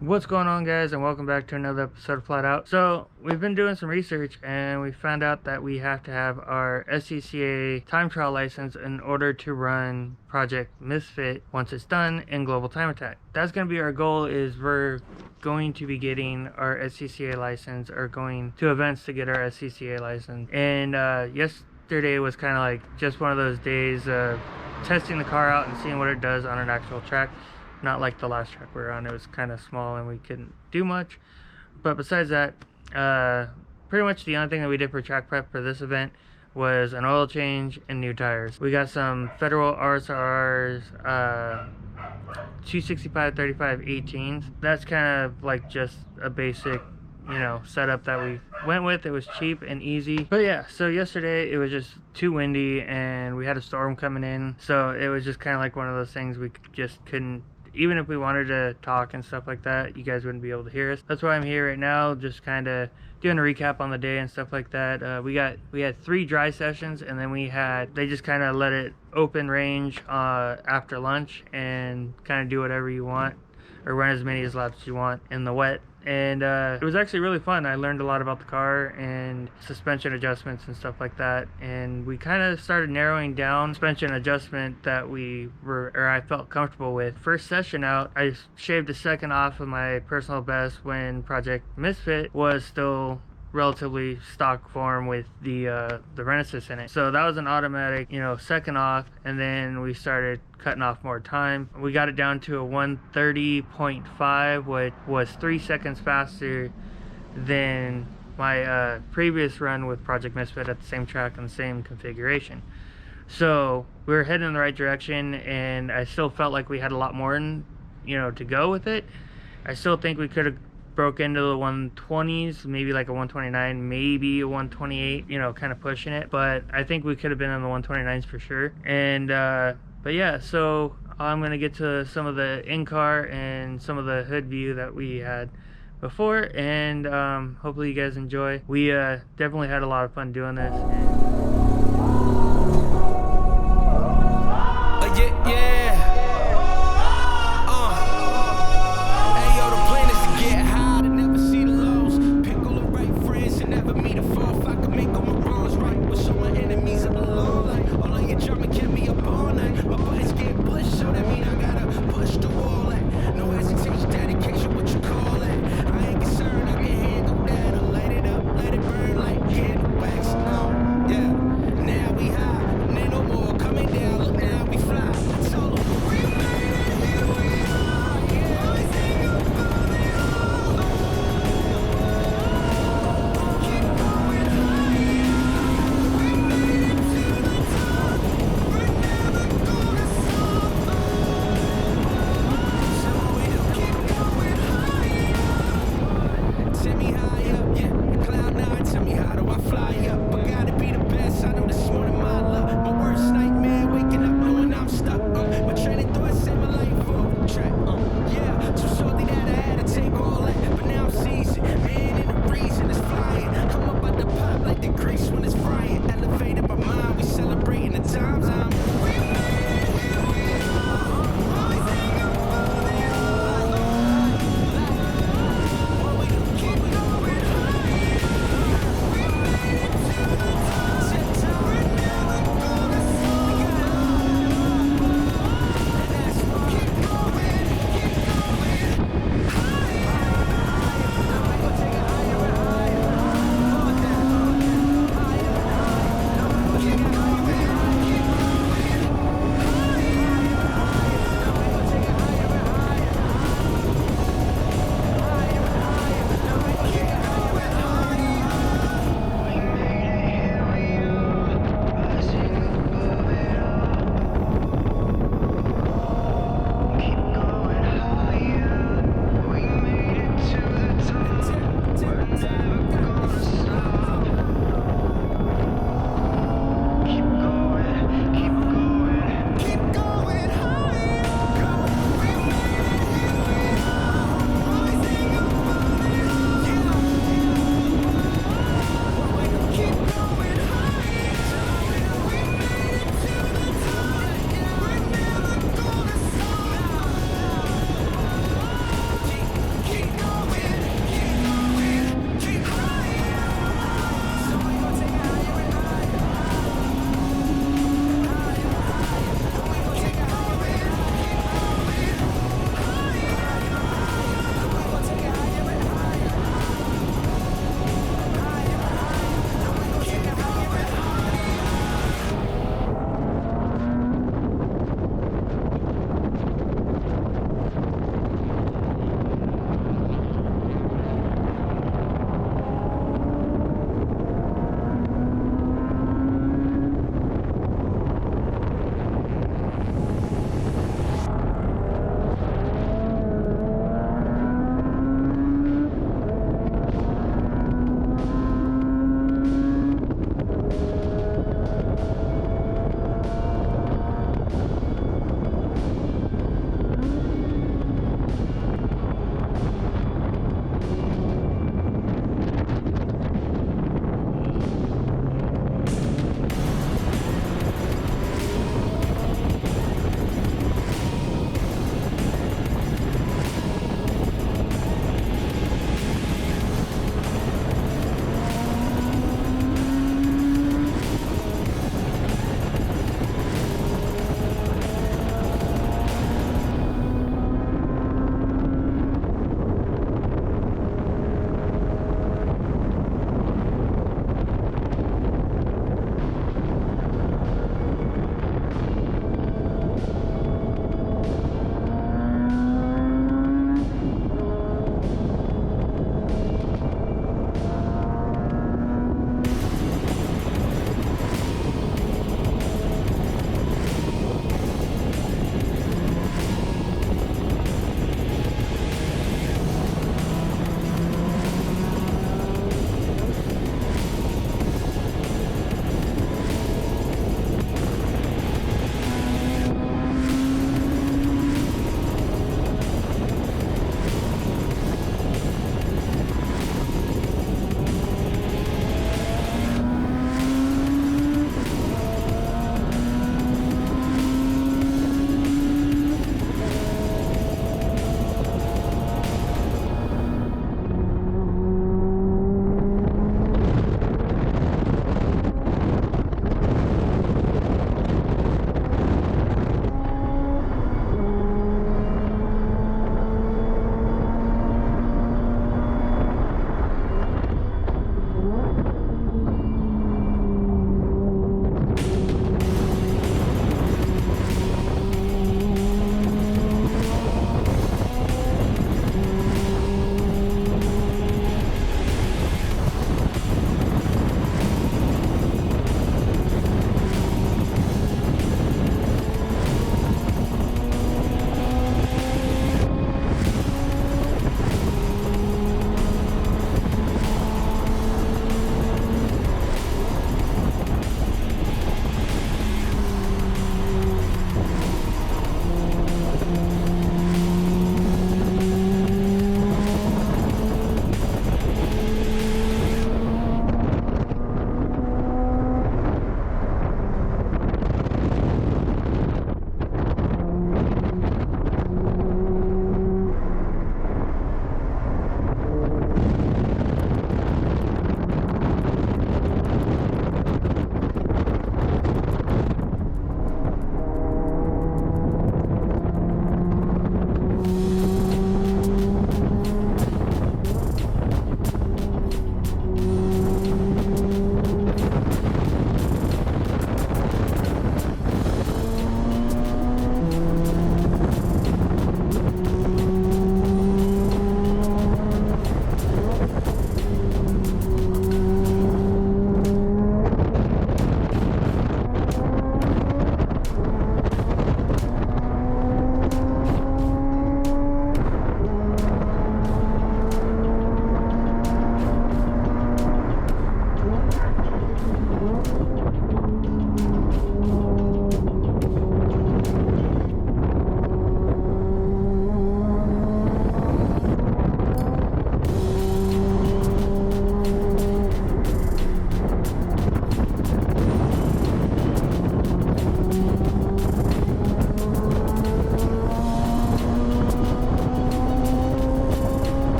What's going on, guys, and welcome back to another episode of Flat Out. So we've been doing some research and we found out that we have to have our SCCA time trial license in order to run Project Misfit once it's done in Global Time Attack. That's going to be our goal. Is we're going to be getting our SCCA license or going to events to get our SCCA license. And yesterday was kind of like just one of those days testing the car out and seeing what it does on an actual track. Not like the last track we were on. It was kind of small and we couldn't do much. But besides that, pretty much the only thing that we did for track prep for this event was an oil change and new tires. We got some Federal RSRs, 265 35 18s. That's kind of like just a basic setup that we went with. It was cheap and easy. But yeah, so yesterday it was just too windy and we had a storm coming in, so it was just kind of like one of those things we just couldn't. Even if we wanted to talk and stuff like that, you guys wouldn't be able to hear us. That's why I'm here right now, just kind of doing a recap on the day and stuff like that. We had 3 dry sessions, and then they just kind of let it open range after lunch and kind of do whatever you want or run as many laps as you want in the wet. And it was actually really fun. I learned a lot about the car and suspension adjustments and stuff like that, and we kind of started narrowing down suspension adjustment that I felt comfortable with. First session out, I shaved a second off of my personal best when Project Misfit was still relatively stock form with the Renesis in it. So that was an automatic, second off, and then we started cutting off more time. We got it down to a 130.5, which was 3 seconds faster than my previous run with Project Misfit at the same track and the same configuration. So we were heading in the right direction, and I still felt like we had a lot more to go with it. I still think we could have broke into the 120s, maybe like a 129, maybe a 128, kind of pushing it, but I think we could have been in the 129s for sure. And but yeah, so I'm gonna get to some of the in-car and some of the hood view that we had before, and hopefully you guys enjoy. We definitely had a lot of fun doing this.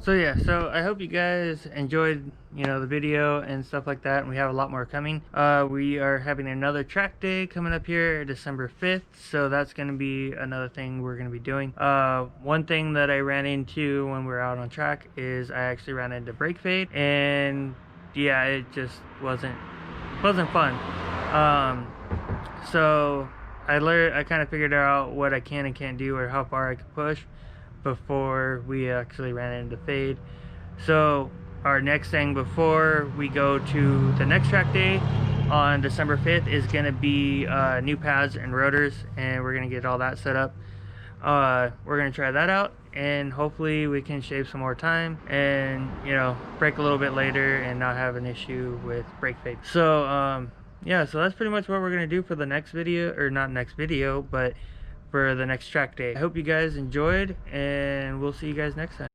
So yeah, so I hope you guys enjoyed, the video and stuff like that, and we have a lot more coming. We are having another track day coming up here December 5th, so that's going to be another thing we're going to be doing. One thing that I ran into when we were out on track is I actually ran into brake fade, and yeah, it just wasn't fun. So I kind of figured out what I can and can't do, or how far I could push before we actually ran into fade. So our next thing before we go to the next track day on December 5th is going to be new pads and rotors, and we're going to get all that set up. We're going to try that out, and hopefully we can shave some more time and brake a little bit later and not have an issue with brake fade. So yeah, so that's pretty much what we're going to do for the next video, or not next video, but for the next track day. I hope you guys enjoyed, and we'll see you guys next time.